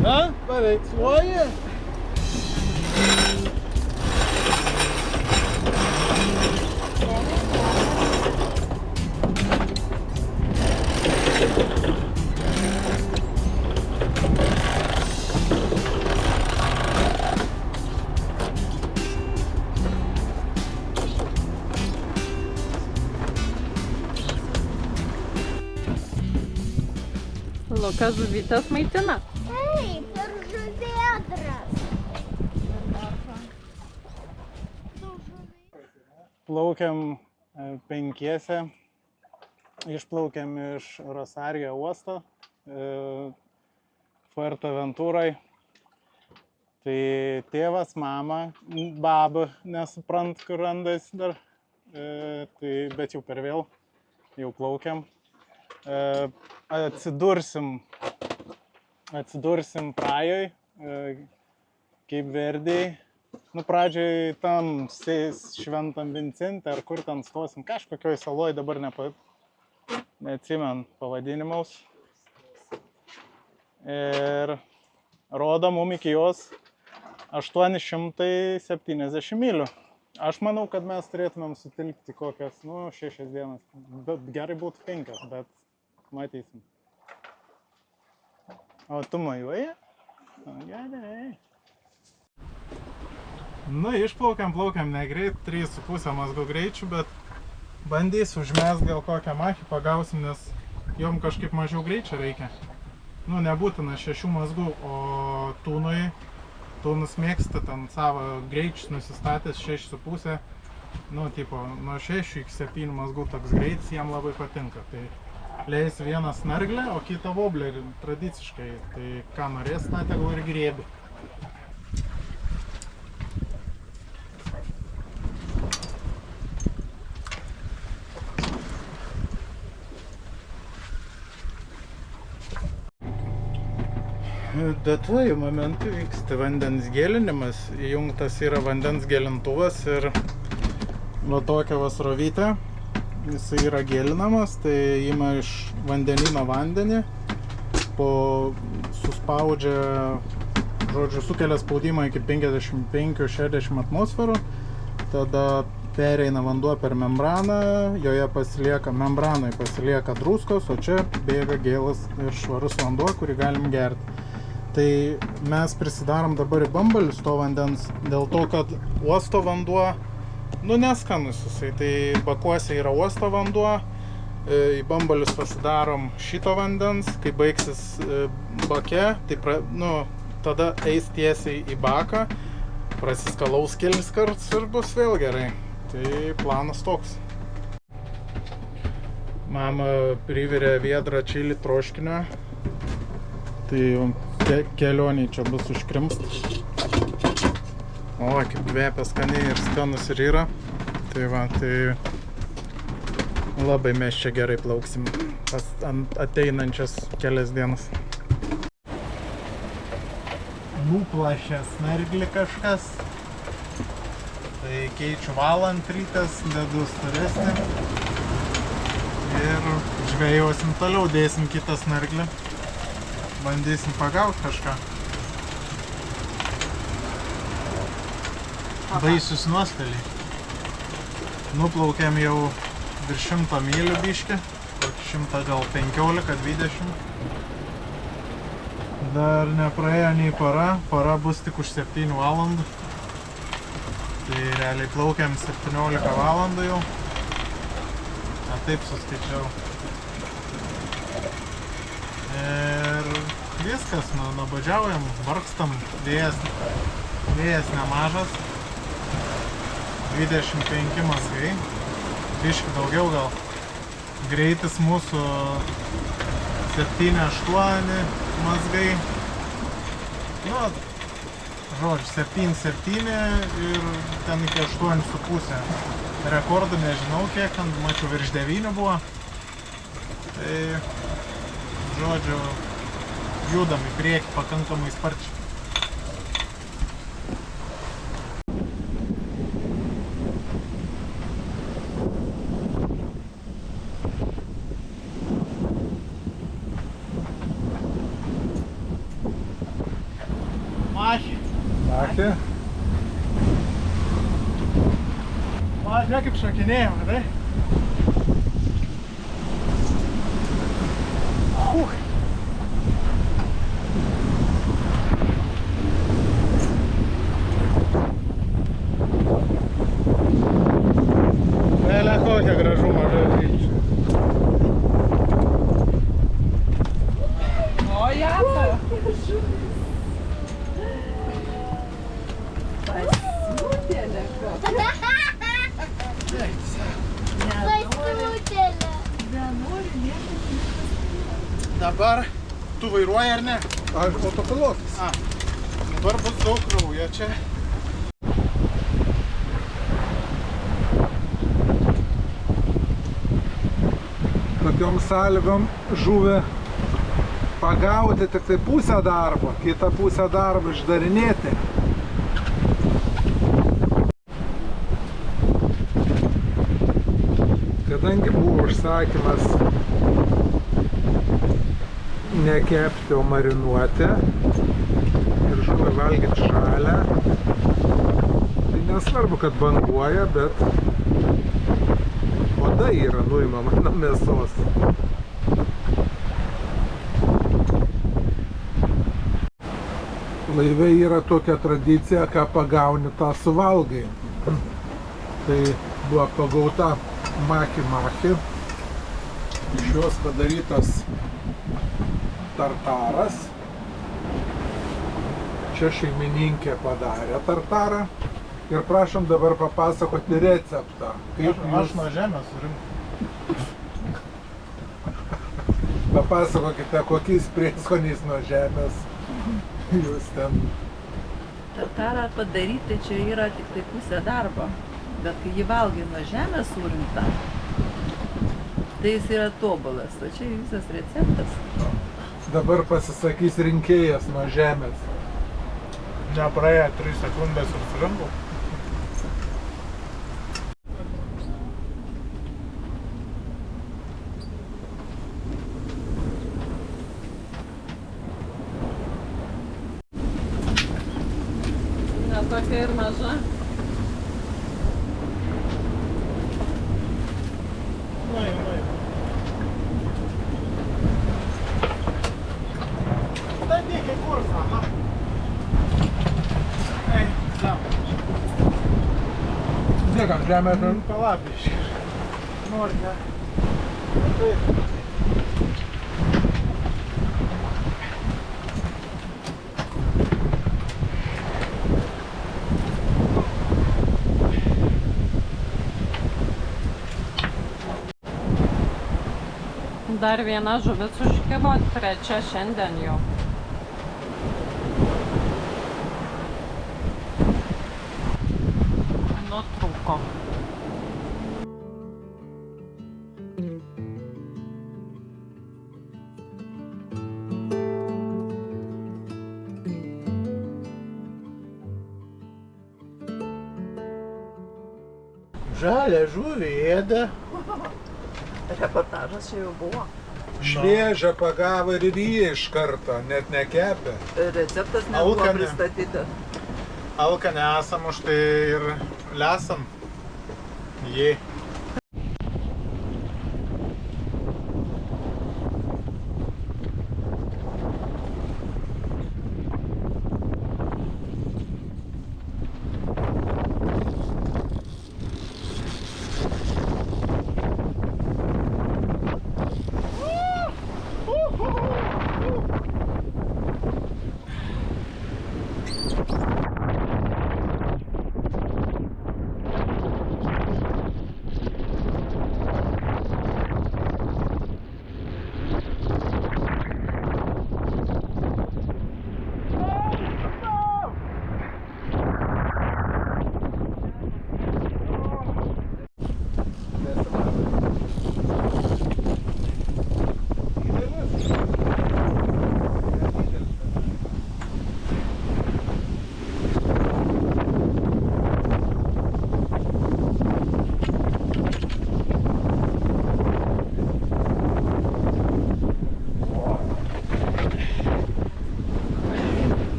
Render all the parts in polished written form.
Na, paveiksluoji. Lukas žuvytės maitina. Taip, ir žuvėdras. Plaukiam penkiese. Išplaukiam iš Rosario uosto Fuerteventurai. Tai tėvas, mama, baba nesuprant, kur randasi dar. Bet jau per vėl, jau plaukiam. Atsidursim Prajoj, kaip Verdijai. Nu, pradžioj tam Šventam Vincente, ar kur ten stosim, kažkokioj saloj, dabar neatsimenu pavadinimaus. Ir rodo mum iki jos 870 mylių. Aš manau, kad mes turėtumėm sutilpti kokias, 6 dienas. Bet gerai būtų 5, bet matysim. O tu mojuoji? Gerai. Plaukiam negreit, 3,5 mazgų greičių, bet bandysiu užmest gal kokią machį pagausim, nes jom kažkaip mažiau greičio reikia. Nebūtina 6 mazgų, o tūnus mėgsta ten savo greičius nusistatęs 6,5. Nuo 6 iki 7 mazgų toks greitis jam labai patinka. Tai leis vieną snarglę, o kitą woblerį tradiciškai. Tai ką norės, tą tegul ir griebi. Duotuoju momentu vyksta vandens gėlinimas, įjungtas yra vandens gėlintuvas ir va tokia vasrovytė, jisai yra gėlinamas, tai ima iš vandenyno vandenį, suspaudžia, sukelia spaudimą iki 55-60 atmosferų, tada pereina vanduo per membraną, membranoje pasilieka druskos, o čia bėga gėlas ir švarus vanduo, kurį galim gerti. Tai mes prisidarom dabar į bambalius to vandens, dėl to, kad uosto vanduo, neskanus jisai, tai bakuose yra uosto vanduo, į bambalius pasidarom šito vandens, kai baigsis bake, tai tada eis tiesiai į baką, prasiskalaus kelis kartus ir bus vėl gerai. Tai planas toks. Mama privirė viedrą čili troškinio, tai kelioniai čia bus užkrimst. O, kaip kvepia skaniai ir skanus ir yra. Tai va, tai labai mes čia gerai plauksim ateinančias kelias dienas. Nuplašė snarglį kažkas. Tai keičiu valant rytas, dedu storesnį. Ir žvejosim toliau, dėsim kitą snarglį. Bandysim pagauti kažką. Baisus nuostoliai. Nuplaukėm jau virš 100 mylių biškį. 100 gal 15-20. Dar nepraėjo nei para. Para bus tik už 7 valandų. Tai realiai plaukiam 17 valandų jau. Taip suskaičiau. Ir viskas, nuobodžiaujam, vargstam, vėjas nemažas, 25 mazgai, biškį daugiau gal, greitis mūsų 7-8 mazgai, žodžiu, 7-7 ir ten iki 8,5, rekordų nežinau kiek, mačiau virš 9 buvo, tai žodžiu, judam į priekį pakankamai sparčiai. Machė. Va, žiūrėk kaip šokinėjom, tai? Vėlia kokia gražuma žodžiai. O, jata. Pasiūtėlė kokia. Pasiūtėlė. Dabar tu vairuoji ar ne? Aš autopilotas. Dabar bus daug kraujo čia. Tokiom sąlygom žuvį pagauti tik tai pusę darbo, kitą pusę darbo išdarinėti. Kadangi buvo užsakymas nekepti, o marinuoti ir žuvį valgyti šalę, tai nesvarbu, kad banguoja, bet oda yra nuimama nuo mėsos. Laive yra tokia tradicija, ką pagauni, tą suvalgai. Tai buvo pagauta maki. Iš jos padarytas tartaras. Čia šeimininkė padarė tartarą. Ir prašom dabar papasakoti receptą. Aš nuo žemės surinkau. Papasakokite, kokiais prieskoniais nuo žemės jūs ten. Tartarą padaryti čia yra tik tai pusė darbo, bet kai jį valgai nuo žemės surinktą, tai jis yra tobulas, o čia visas receptas. Dabar pasisakys rinkėjas nuo žemės. Nepraėjo 3 sekundės ir surinkau. Ne tokia ir maža. Tai dėkį kursą, na. Ei, Tiek ant žemės. palabiškai. Nori, ne? Taip. Dar viena žuvis užkibo, trečia šiandien jau. Nutrūko. Žalią žuvį ėda. Reportažas čia jau buvo. Šviežią pagavo ir jį iš karto, net nekepė. Receptas nebuvo Alkanė. pristatytas. Alkanė esam, už tai ir lesam. Jį.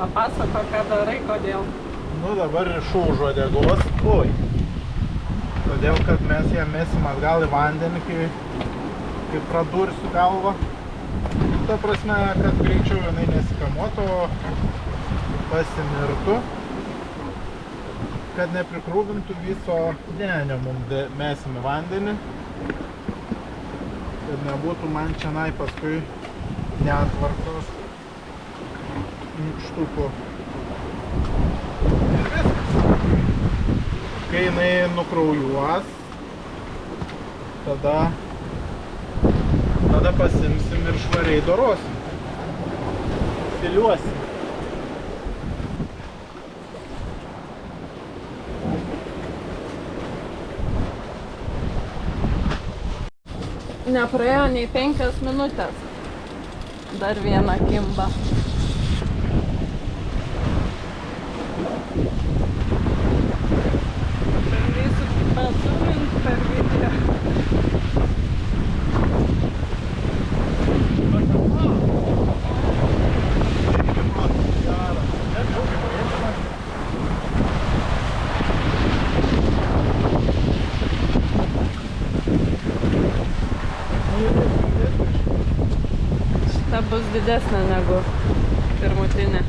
Papasako, ką darai, kodėl. Nu dabar rišu už uodegos. Oi. Todėl, kad mes ją mesim atgal į vandenį, kai pradursiu galvą. Ta prasme, kad greičiau jinai nesikamuotų, pasimirtų. Kad neprikrūvintų viso denio mums mesim į vandenį. Kad nebūtų man čianai paskui netvarkos nykštukų. Ir viskas. Kai jinai nukraujuos, tada pasimsim ir švariai dorosim. Filiuosim. Nepraėjo nei 5 minutės. Dar viena kimba. Bandysiu pazūminti per video. Šita bus didesnė negu pirmutinė.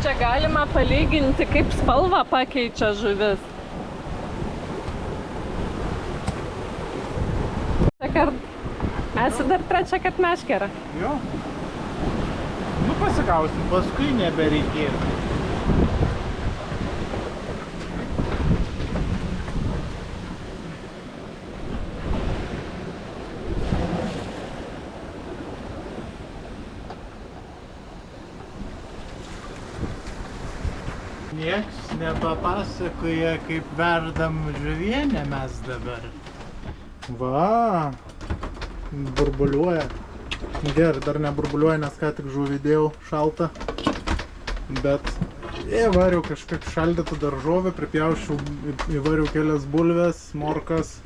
Čia galima palyginti, kaip spalvą pakeičia žuvis. Esi dar trečią kart meškerą. Jo. Nu pasigausim, paskui nebereikės. Nieks nepapasakoja, kaip verdam žuvienę mes dabar. Va, burbuliuoja. Gerai, dar neburbuliuoja, nes ką tik žuvį dėjau šaltą. Bet įvariau kažkaip šaldytą daržovę, pripjaušiau, įvariau kelias bulves, morkas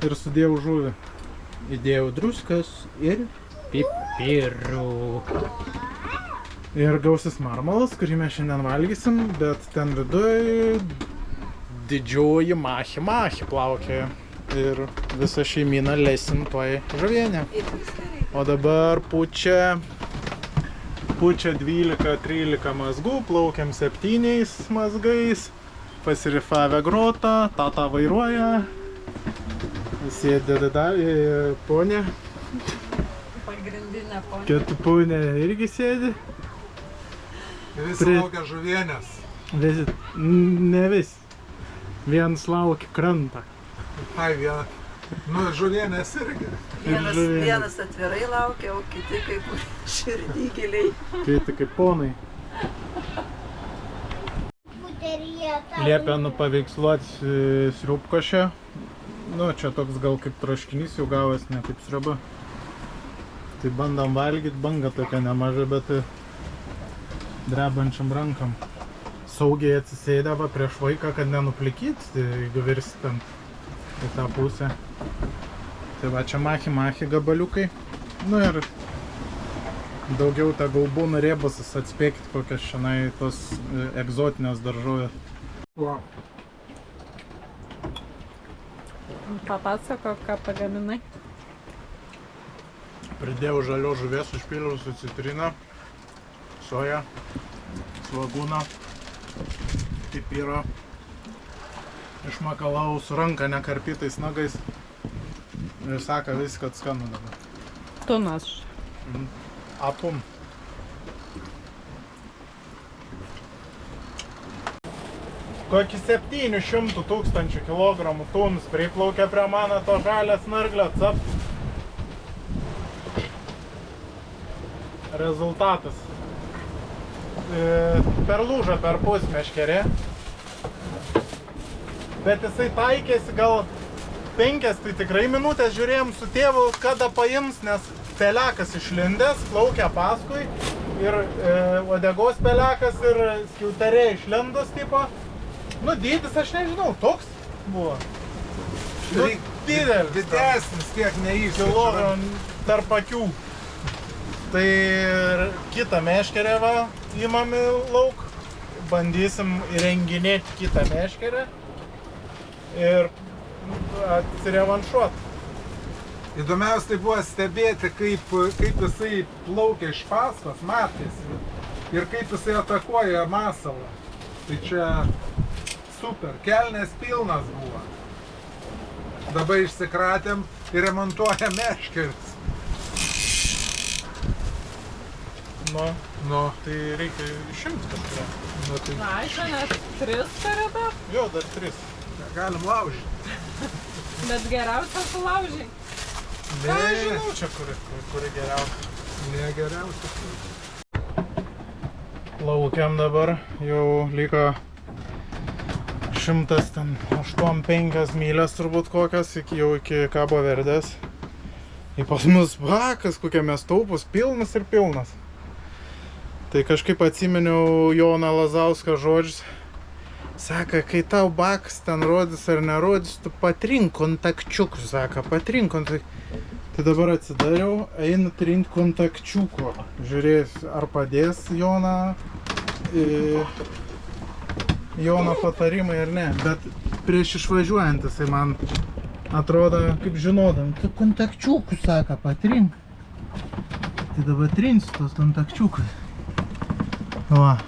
ir sudėjau žuvį. Įdėjau druskas ir pipirų. Ir gausis marmalas, kurį mes šiandien valgysim, bet ten viduj didžioji machi plaukė. Ir visą šeimyną lesim toj žuvienę. O dabar pučia 12-13 mazgų, plaukiam 7 mazgais, pasirifavę grotą, tata vairuoja, sėdė ponė. Pagrindinė ponė. Ketupūnė irgi sėdi. Visi laukia žuvienės. Visi, ne visi. Vienas laukia krantą. Ai, viena. Nu, žuvienės irgi. Vienas atvirai laukia, o kiti kaip širdį giliai. Kiti kaip ponai. Liepia nupaveiksluoti sriubkošę. Nu, čia toks gal kaip troškinys jau gavęs, ne kaip sriuba. Tai bandam valgyti, banga tokia nemaža, bet drebančiam rankam. Saugiai atsisėdę va prieš vaiką, kad nenuplikyti, jeigu virsi ten į tą pusę. Tai va čia machi gabaliukai. Nu ir daugiau tegul būna riebasis, atspėkit kokias šiandien tos egzotinės daržovės. Wow. Papasako, ką pagaminai. Pridėjau žalio žuvies, užpyliau su citrina, soja, svagūną, pipirą. Išmakalau su ranka nekarpytais nagais. Ir sako viską skanu dabar. Tunas. Apum. Kokį 700 000 kilogramų tuns priplaukia prie mano to žalio snarglio, cap. Rezultatas. Per lūžą per pus meškerė. Bet jisai taikėsi gal 5, tai tikrai minutės žiūrėjom su tėvu, kada paims, nes pelekas išlindęs, plaukia paskui ir uodegos pelekas ir skiauterė išlindus tipo. Nu, dydis aš nežinau, toks buvo. Nu, didelis. Didesnis, kiek neįsivaizduoju. Kilogramų tarp akių. Tai kitą meškerę va imam į lauk. Bandysim įrenginėti kitą meškerę. Ir atsirevanšuot. Įdomiausia tai buvo stebėti, kaip jisai plaukia iš paskos, matėsi. Ir kaip jisai atakuoja masalą. Tai čia super, kelnės pilnas buvo. Dabar išsikratėm ir remontuoja meškeris. Nu, tai reikia išimti kažką. Nu, tai Ai, čia net 3 turi dar, Jo, dar 3. galim laužyti. bet geriausia sulaužiai. Ką aš žinau čia, kuri geriausia. Negeriausia. Laukiam dabar, jau liko 185 mylės turbūt kokias, jau iki Kabo Verdės. Ir pas mus bakas, kokie mes taupus, pilnas ir pilnas. Tai kažkaip atsiminiau Joną Lazauską žodžius. Saka, kai tau bakas ten rodys ar nerodys, tu patrink kontakčiukus, saka, patrink kontakčiukus. Tai dabar atsidariau, einu trint kontakčiuko. Žiūrėsiu, ar padės Jono patarimai ar ne. Bet prieš išvažiuojant jisai man atrodo, kaip žinodam, tu kontakčiukus, saka, patrink. Tai dabar trinsiu tos kontakčiukus. Va.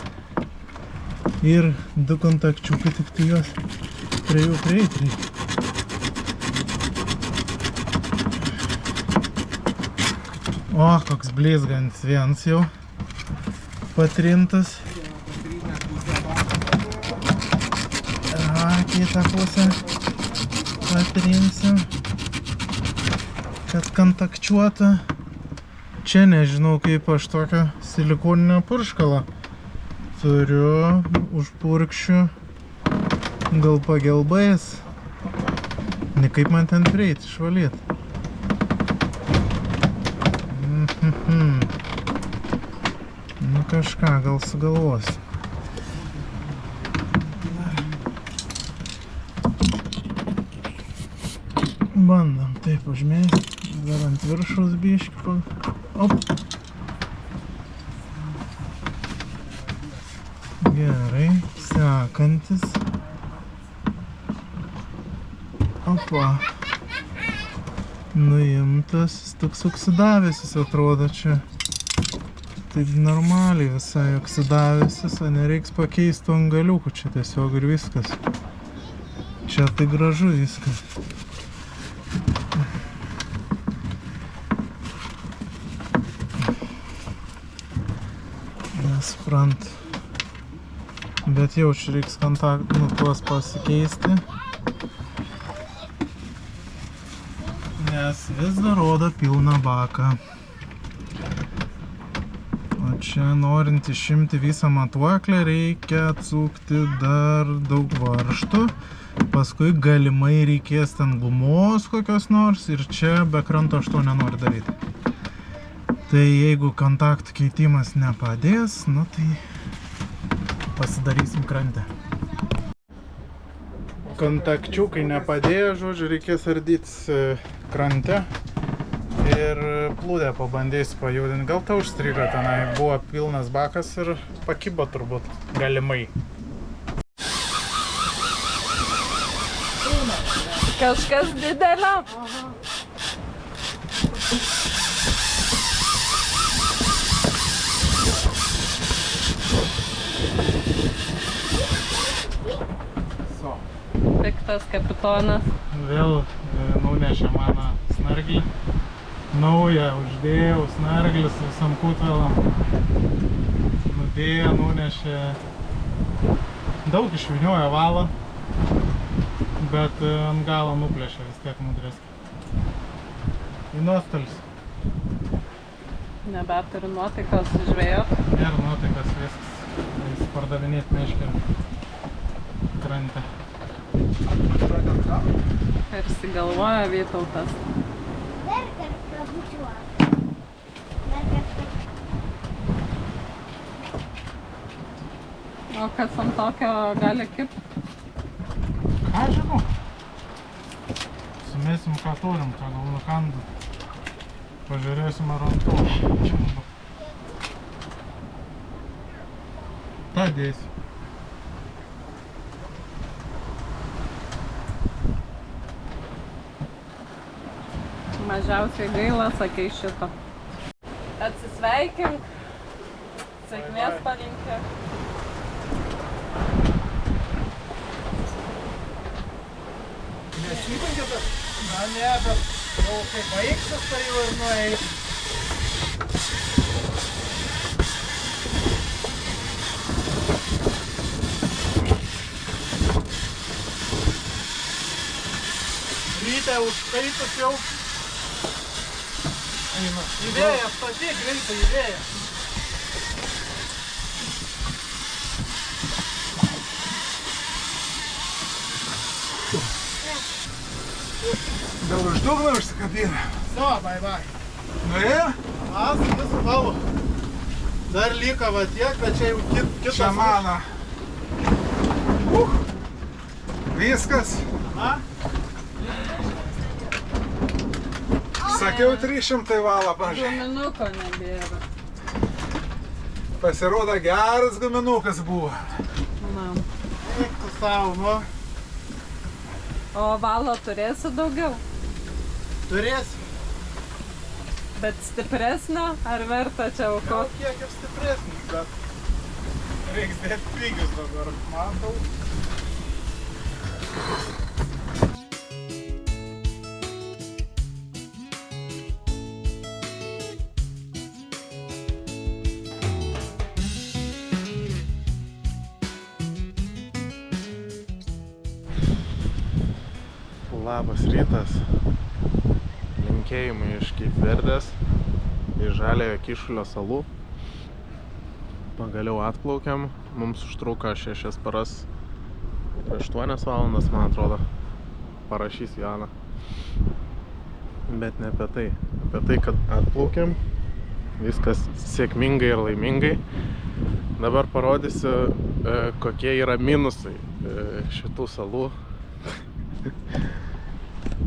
Ir 2 kontakčiukai, tik tai juos prie jų prieit reikia. O, koks blizgants vienas jau patrintas. Kitą pusę patrinsim, kad kontakčiuotų. Čia nežinau, kaip aš tokią silikoninę purškalą turiu, užpurkšiu gal pagelbais. Ne kaip man ten prieit, išvalyt. Nu kažką gal sugalvosiu. Bandom taip užmėsti, dar ant viršaus biškį. Op. Gerai, sekantis. Opa. Nuimtas, jis toks oksidavęsis atrodo čia. Taip normaliai visai oksidavęsis, o nereiks pakeisti angaliukų, čia tiesiog ir viskas. Čia tai gražu viskas. Nesuprantu. Bet jau čia reiks tuos pasikeisti. Nes vis dar rodo pilną baką. O čia norint išimti visą matuoklę reikia atsukti dar daug varžtų. Paskui galimai reikės ten gumos kokios nors ir čia be kranto aš to nenoriu daryti. Tai jeigu kontaktų keitimas nepadės, nu tai pasidarysim krante. Kontakčiukai nepadėjo, žodžiu, reikės ardytis krante ir plūdę pabandysiu pajudinti. Gal tau užstrigo tenai, buvo pilnas bakas ir pakibo turbūt, galimai. Kažkas didelio. Piktas kapitonas. Vėl nunešė mano snarglį. Naują uždėjau snarglis visam kutvelam. Nudėjo, nunešė. Daug išviniojo valą. Bet ant galo nuplėšė vis tiek nudrėskė. Į nuostolis. Nebeturi nuotaikos žvejot. Nėra nuotaikos viskas. Jis pardavinėti meškerį krante. Persigalvoja Vytautas. Dar kartą bučiuok. Dar kartą. O kas ant tokio gali kipt? Ką žinau? Sumesim, ką turim, ką gal nukandu. Pažiūrėsim, ar ant to. Ta dėsiu. Mažiausiai gaila, sakai šito. Atsisveikink. Sėkmės palinkė. Nesibaigia, bet... Na ne, bet jau kai baigsis, tai jau ir nueis. Ryte užkaitus jau. Eina. Į vėją, statyk greitai į vėją. Gal už dugną užsikabina? So, bye. Nuėjo? Vas, visų balų. Dar liko va tiek, bet čia jau kitas. Čia mano. Viskas. Na? Sakiau 300 valą pažiūrėjau. Guminuko nebėra. Pasirodo geras guminukas buvo. Na. Eik tu savo, nu. O valo turėsi daugiau? Turėsi. Bet stipresnio, ar verta čia Gal aukoti? kiek ir stipresnis, bet reiks dėti pigius dabar. Matau. Labas rytas. Linkėjimai iš Keip Verdės, iš Žaliojo Kyšulio salų. Pagaliau atplaukėm. Mums užtruko 6 paras ir 8 valandas, man atrodo. Parašys Joana. Bet ne apie tai. Apie tai, kad atplaukėm. Viskas sėkmingai ir laimingai. Dabar parodysiu, kokie yra minusai šitų salų.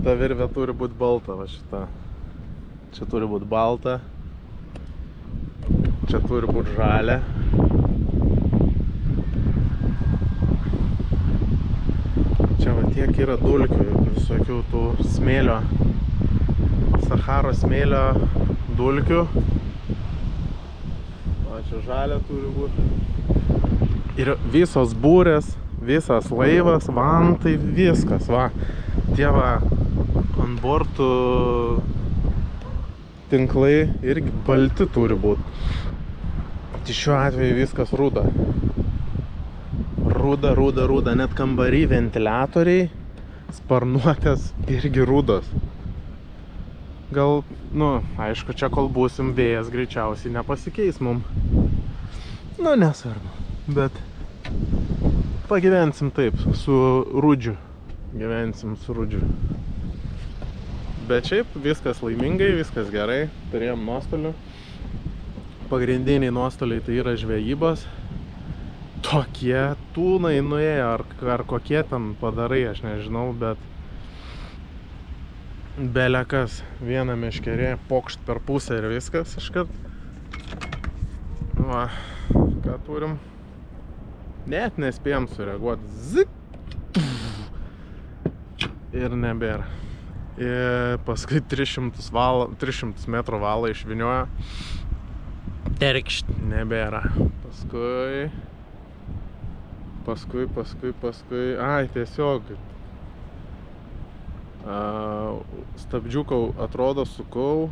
Ta virvė turi būti balta, va šita. Čia turi būti balta. Čia turi būti žalia. Čia va tiek yra dulkių, visokių tų smėlio, Sacharos smėlio dulkių. Va čia žalia turi būti. Ir visos būrės, visas laivas, vantai, viskas, va. Tie va, ant bortų tinklai irgi balti turi būti. Tai šiuo atveju viskas ruda. Ruda, net kambarį ventiliatoriai, sparnuotės irgi rudos. Gal, nu, aišku, čia kol būsim, vėjas greičiausiai nepasikeis mum. Nu, nesvarbu, bet pagyvensim taip, su rudžiu. Gyvensim su rudžiu. Bet šiaip viskas laimingai, viskas gerai. Turėjom nuostolių. Pagrindiniai nuostoliai tai yra žvejybos. Tokie tūnai nuėjo, ar kokie ten padarai, aš nežinau, bet belekas, viena meškerė, pokšt per pusę ir viskas iškart. Va, ką turim? Net nespėjom sureaguoti. Zik! Ir nebėra. Ir paskui 300 metrų valą išviniojo. Terkšt, nebėra. Paskui. Ai, tiesiog. Stabdžiuką atrodo sukau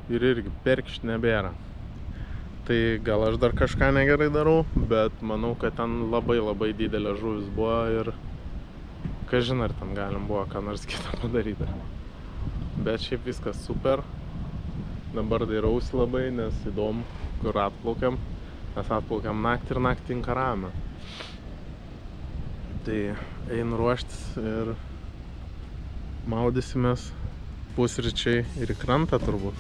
ir irgi perkšt nebėra. Tai gal aš dar kažką negerai darau, bet manau, kad ten labai didelė žuvis buvo ir kažin ar ten galim buvo ką nors kitą padaryti. Bet šiaip viskas super. Dabar dairausi labai, nes įdomu, kur atplaukiam. Mes atplaukiam naktį ir naktį Inkaramę. Tai einu ruoštis ir maudysimės pusryčiai ir į krantą turbūt.